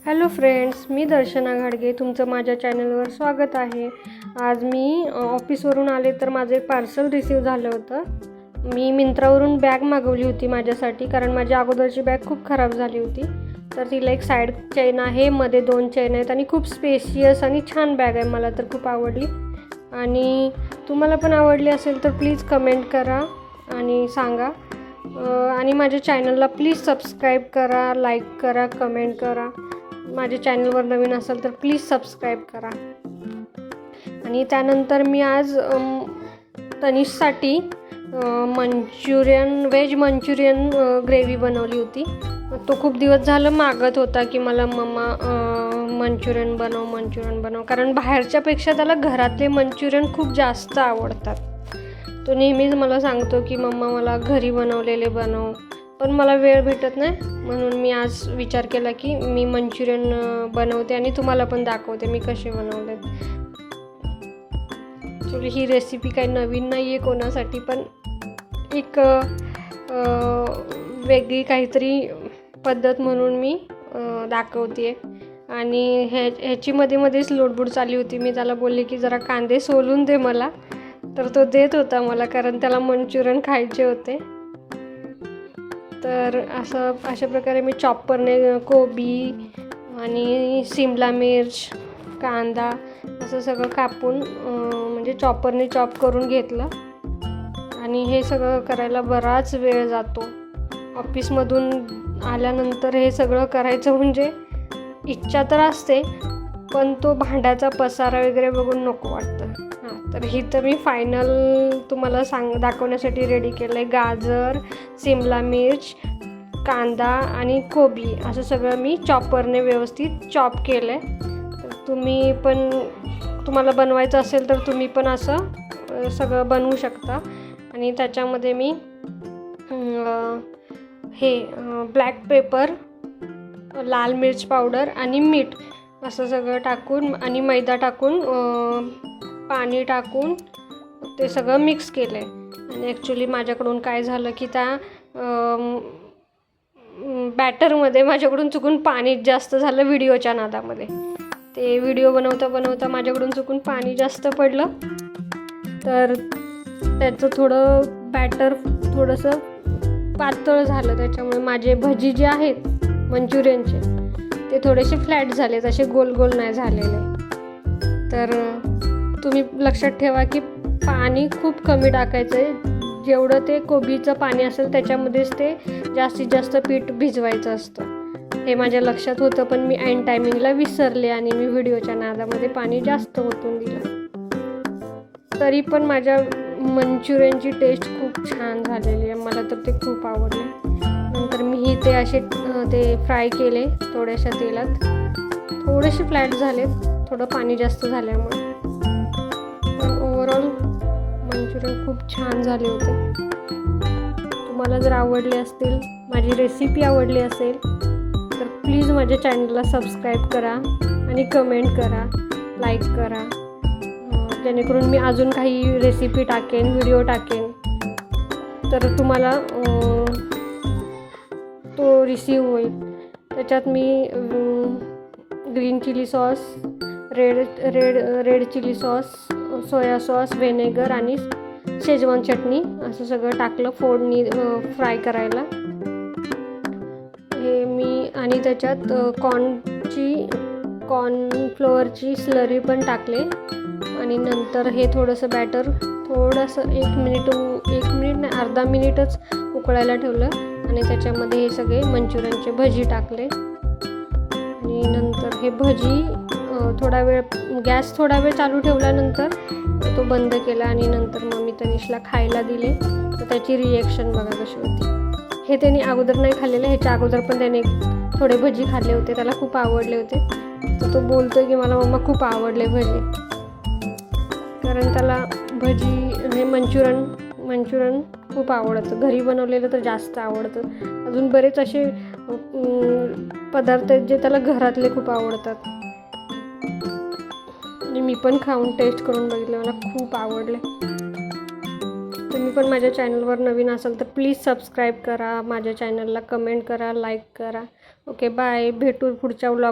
Hello friends, मी दर्शना घाडगे, तुमचं माझ्या चॅनलवर स्वागत आहे। आज मी ऑफिसवरून आले तर माझं एक पार्सल रिसीव झालं होतं। मी मिंत्रावरून बॅग मागवली होती माझ्यासाठी, कारण माझी अगोदरची बॅग खूप खराब झाली होती। तर तिला एक साईड चेन आहे, मध्ये 2 चेन आहेत आणि खूप स्पेशियस आणि छान बॅग आहे। मला तर खूप आवडली आणि तुम्हाला पण आवडली असेल तर प्लीज कमेंट करा आणि सांगा। आणि माझ्या चॅनलला प्लीज सबस्क्राईब करा, लाईक करा, कमेंट करा। माझ्या चॅनलवर नवीन असाल तर प्लीज सबस्क्राईब करा। आणि त्यानंतर मी आज तनिषसाठी व्हेज मंचुरियन ग्रेव्ही बनवली होती। तो खूप दिवस झालं मागत होता की मला मम्मा मंचुरियन बनव, कारण बाहेरच्यापेक्षा त्याला घरातले मंचुरियन खूप जास्त आवडतात। तो नेहमीच मला सांगतो की मम्मा मला घरी बनवलेले बनव, पण मला वेळ भेटत नाही, म्हणून मी आज विचार केला की मी मंचुरियन बनवते आणि तुम्हाला पण दाखवते मी कसे बनवले। ॲक्च्युली ही रेसिपी काही नवीन नाही आहे कोणासाठी, पण एक वेगळी काहीतरी पद्धत म्हणून मी दाखवते। आणि ह्याची मध्येच लोडबुड चालली होती। मी त्याला बोलले की जरा कांदे सोलून दे मला, तर तो देत होता मला, कारण त्याला मंचुरियन खायचे होते। तर अशा प्रकारे मी चॉपरने कोबी आणि शिमला मिर्च, कांदा असं सगळं कापून म्हणजे चॉपरने चॉप करून घेतलं। आणि हे सगळं करायला बराच वेळ जातो। ऑफिसमधून आल्यानंतर हे सगळं करायचं म्हणजे इच्छा तर असते, पण तो भांड्याचा पसारा वगैरे बघून नको वाटतं। तर ही तर मी फायनल तुम्हाला दाखवण्यासाठी रेडी केलं आहे। गाजर, शिमला मिर्च, कांदा आणि कोबी असं सगळं मी चॉपरने व्यवस्थित चॉप केलं आहे। तर तुम्हाला बनवायचं असेल तर तुम्ही पण असं सगळं बनवू शकता। आणि त्याच्यामध्ये मी ब्लॅक पेपर, लाल मिर्च पावडर आणि मीठ असं सगळं टाकून आणि मैदा टाकून पाणी टाकून ते सगळं मिक्स केलं आहे। आणि ॲक्च्युली माझ्याकडून काय झालं की त्या बॅटरमध्ये माझ्याकडून चुकून पाणी जास्त झालं व्हिडिओच्या नादामध्ये। ते व्हिडिओ बनवता माझ्याकडून चुकून पाणी जास्त पडलं, तर त्याचं बॅटर थोडंसं पातळ झालं। त्याच्यामुळे माझे भजी जे आहेत मंचुरियनचे ते थोडेसे फ्लॅट झाले, तसे गोल गोल नाही झालेले। तर तुम्ही लक्षात ठेवा की पाणी खूप कमी टाकायचं आहे। जेवढं ते कोबीचं पाणी असेल त्याच्यामध्येच ते जास्तीत जास्त पीठ भिजवायचं असतं। हे माझ्या लक्षात होतं, पण मी ऐन टायमिंगला विसरले आणि मी व्हिडिओच्या नादामध्ये पाणी जास्त ओतून दिलं। तरी पण माझ्या मंचुरियनची टेस्ट खूप छान झालेली आहे, मला तर ते खूप आवडले। नंतर मी ते फ्राय केले थोड्याशा तेलात, थोडेसे फ्लॅट झाले थोडं पाणी जास्त झाल्यामुळे, पण ओव्हरऑल मंचुरियन खूप छान झाले होते। तुम्हाला जर आवडले असतील, माझी रेसिपी आवडली असेल तर प्लीज माझ्या चॅनलला सबस्क्राईब करा आणि कमेंट करा, लाईक करा, जेणेकरून मी अजून काही रेसिपी टाकेन, व्हिडिओ टाकेन तर तुम्हाला तो रिसीव होईल। त्याच्यात मी green chilli sauce, red chilli sauce, soya sauce, vinegar आणि शेजवान चटणी असं सगळं टाकलं फोडणी फ्राय करायला। हे मी आणि त्याच्यात कॉर्नफ्लोअरची स्लरी पण टाकले। आणि नंतर हे थोडंसं बॅटर एक मिनिट नाही, अर्धा मिनिटच उकळायला ठेवलं आणि त्याच्यामध्ये हे सगळे मंचुरियनचे भजी टाकले। आणि नंतर हे भजी गॅस थोडा वेळ चालू ठेवल्यानंतर तो बंद केला आणि नंतर मग मी तनिषला खायला दिले। तर त्याची रिॲक्शन बघा कशी होती। हे त्याने अगोदर नाही खाल्लेलं, ह्याच्या अगोदर पण त्याने थोडे भजी खाल्ले होते, त्याला खूप आवडले होते। तर तो बोलतो की मला मम्मा खूप आवडले भजी, कारण त्याला हे मंचुरियन खूप आवडतं। घरी बनवलेलं तर जास्त आवडतं। अजून बरेच असे पदार्थ आहेत जे त्याला घरातले खूप आवडतात। आणि मी पण खाऊन टेस्ट करून बघितले, मला खूप आवडले। तुम्ही पण माझ्या चॅनलवर नवीन असाल तर प्लीज सबस्क्राईब करा, माझ्या चॅनलला कमेंट करा, लाईक करा। ओके, बाय, भेटू पुढच्या व्लॉग।